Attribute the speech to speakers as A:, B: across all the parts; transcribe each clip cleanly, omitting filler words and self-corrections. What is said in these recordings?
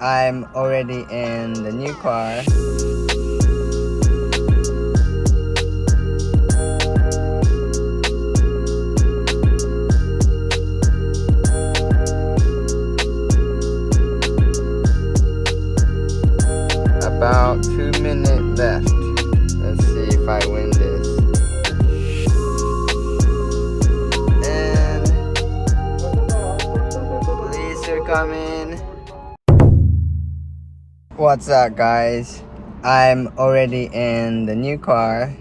A: I'm already in the new car. About 2 minutes left. Let's see if I win this. And police are coming. What's up, guys? I'm already in the new car.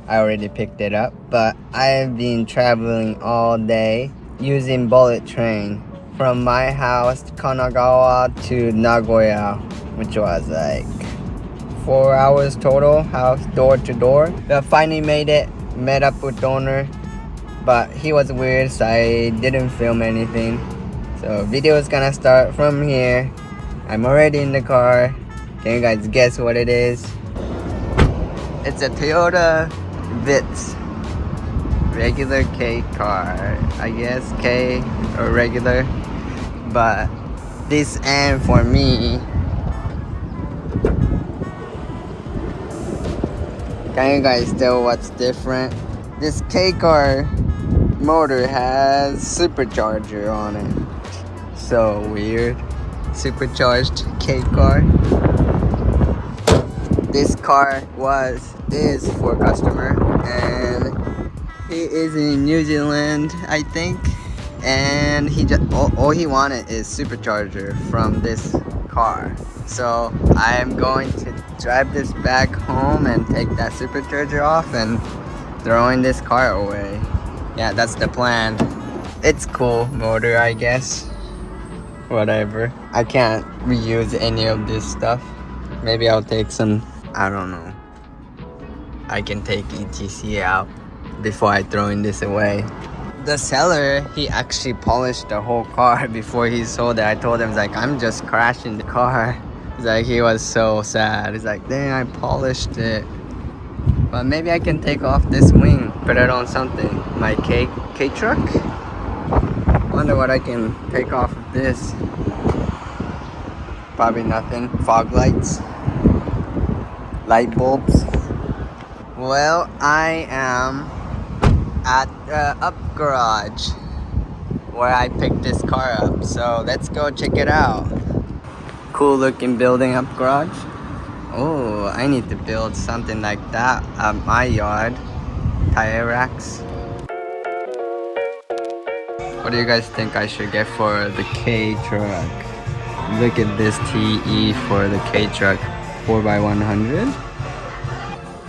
A: I already picked it up, but I've been traveling all day using bullet train from my house to Kanagawa to Nagoya, which was like 4 hours total, house door to door. But finally made it, met up with the owner, but he was weird, so I didn't film anything. So video is gonna start from here. I'm already in the car. Can you guys guess what it is? It's a Toyota Vitz. Regular K car. I guess K or regular. But this end for me. Can you guys tell what's different? This K car motor has supercharger on it. So weird. Supercharged K car. This car is for customer, and he is in New Zealand, I think, and he just all he wanted is supercharger from this car. So I am going to drive this back home and take that supercharger off and throwing this car away. Yeah, that's the plan. It's cool motor, I guess. Whatever. I can't reuse any of this stuff. Maybe I'll take some, I don't know. I can take ETC out before I throwing this away. The seller, he actually polished the whole car before he sold it. I told him, like, I'm just crashing the car. He's like, he was so sad. He's like, dang, I polished it. But maybe I can take off this wing, put it on something. My K truck? Wonder what I can take off of this. Probably nothing. Fog lights, light bulbs. Well, I am at the up garage where I picked this car up. So let's go check it out. Cool looking building up garage. Oh, I need to build something like that at my yard. Tire racks. What do you guys think I should get for the K truck? Look at this TE for the K truck. 4x100.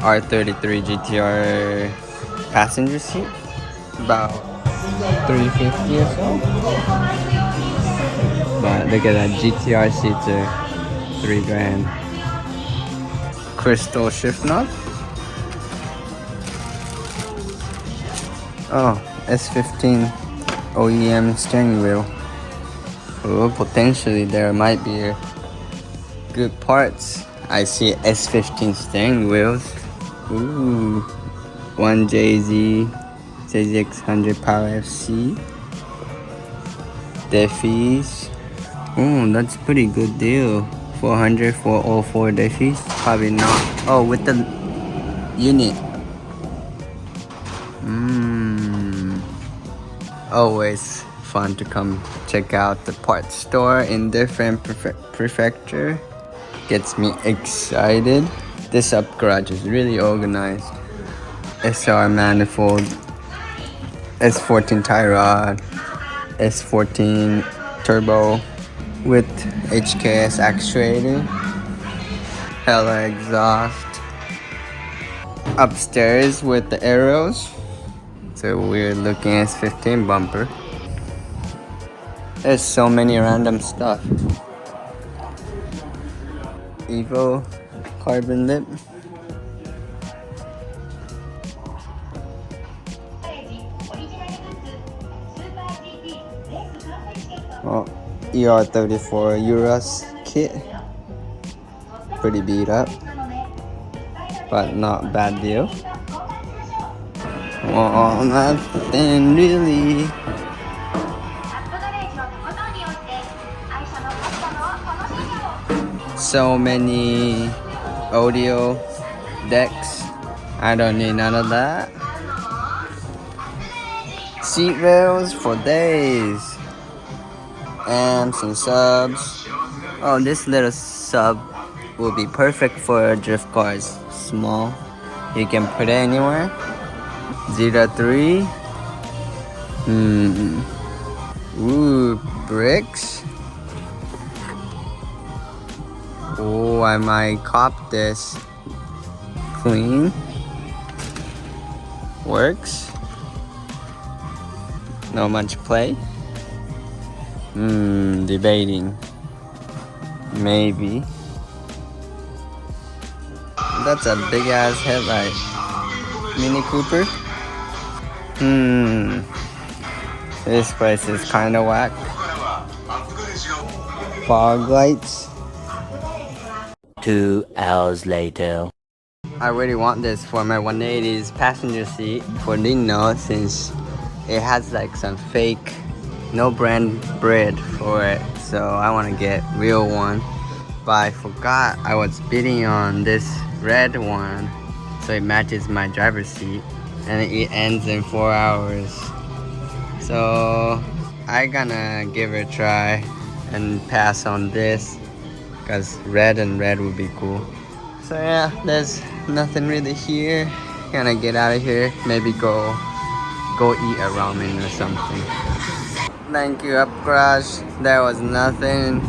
A: R33 GTR passenger seat. About 350 or so. But look at that, GTR seats are 3 grand. Crystal shift knob. Oh, S15 OEM steering wheel. Oh, potentially there might be good parts. I see S15 steering wheels. Ooh, 1JZ JZX100 Power FC. Defis. Oh, that's pretty good deal. 400 for all 4 Defis. Probably not. Oh, with the unit. Always fun to come check out the parts store in different prefecture. Gets me excited. This up garage is really organized. SR manifold, S14 tie rod, S14 turbo with HKS actuator, hella exhaust. Upstairs with the arrows. It's a weird looking S15 bumper. There's so many random stuff. Evo carbon lip. Oh, ER34 Euros kit. Pretty beat up, but not bad deal. Oh, nothing really. So many audio decks. I don't need none of that. Seat rails for days. And some subs. Oh, this little sub will be perfect for drift cars. Small. You can put it anywhere. 03. Ooh, bricks. Oh, I might cop this. Clean. Works. Not much play. Debating. Maybe. That's a big ass headlight. Mini Cooper. This price is kinda whack. Fog lights.
B: 2 hours later.
A: I really want this for my 180's passenger seat for Nino, since it has like some fake no brand bread for it, so I want to get real one. But I forgot I was bidding on this red one so it matches my driver's seat, and it ends in 4 hours. So I gonna give it a try and pass on this, because red and red would be cool. So yeah, there's nothing really here. Gonna get out of here, maybe go eat a ramen or something. Thank you, Upcrush. There was nothing,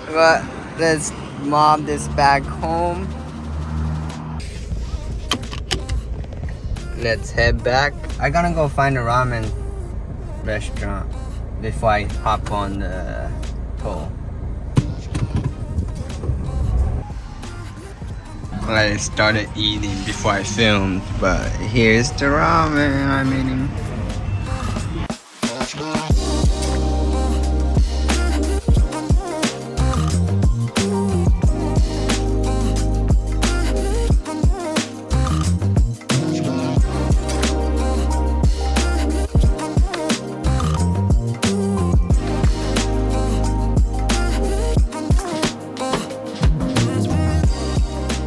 A: but let's mob this back home. Let's head back. I'm gonna go find a ramen restaurant before I hop on the toll. I started eating before I filmed, but here's the ramen I'm eating.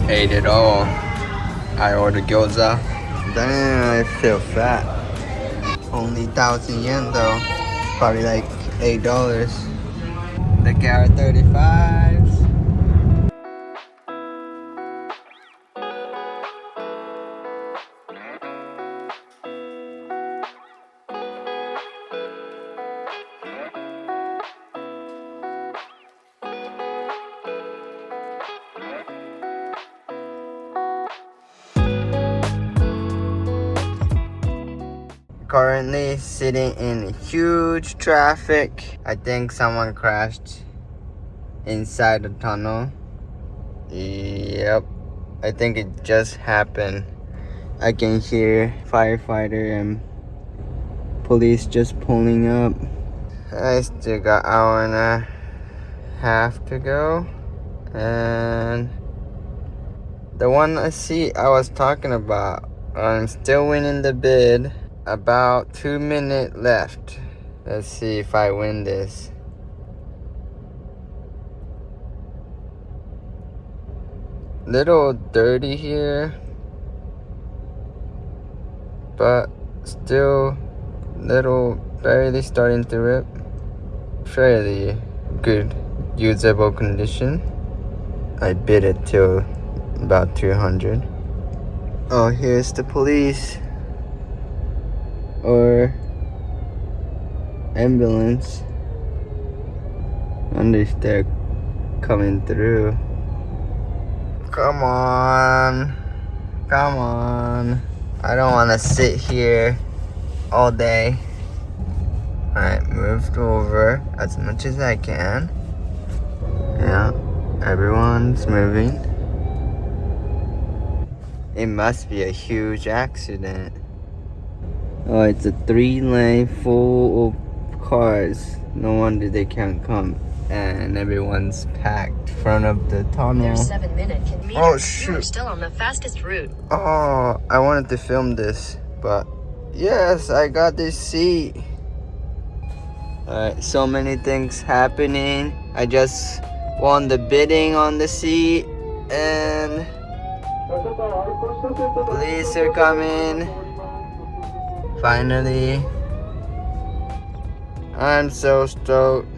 A: Ate it all. I ordered gyoza. Damn, I feel fat. Only 1,000 yen though. Probably like $8. The carrot 35s. Currently sitting in huge traffic. I think someone crashed inside the tunnel. Yep, I think it just happened. I can hear firefighter and police just pulling up. I still got an hour and a half to go, and the one I was talking about, I'm still winning the bid. About 2 minutes left. Let's see if I win this. Little dirty here, but still little barely starting to rip. Fairly good usable condition. I bid it till about 200. Oh, here's the police or ambulance. I wonder if they're coming through. Come on, come on. I don't want to sit here all day. Alright, moved over as much as I can. Yeah, everyone's moving. It must be a huge accident. Oh, it's a 3-lane full of cars. No wonder they can't come. And everyone's packed front of the tunnel.
C: There's 7 minutes.
A: Oh shoot!
C: You're still on the fastest route.
A: Oh, I wanted to film this, but yes, I got this seat. Alright, so many things happening. I just won the bidding on the seat, and police are coming. Finally, I'm so stoked.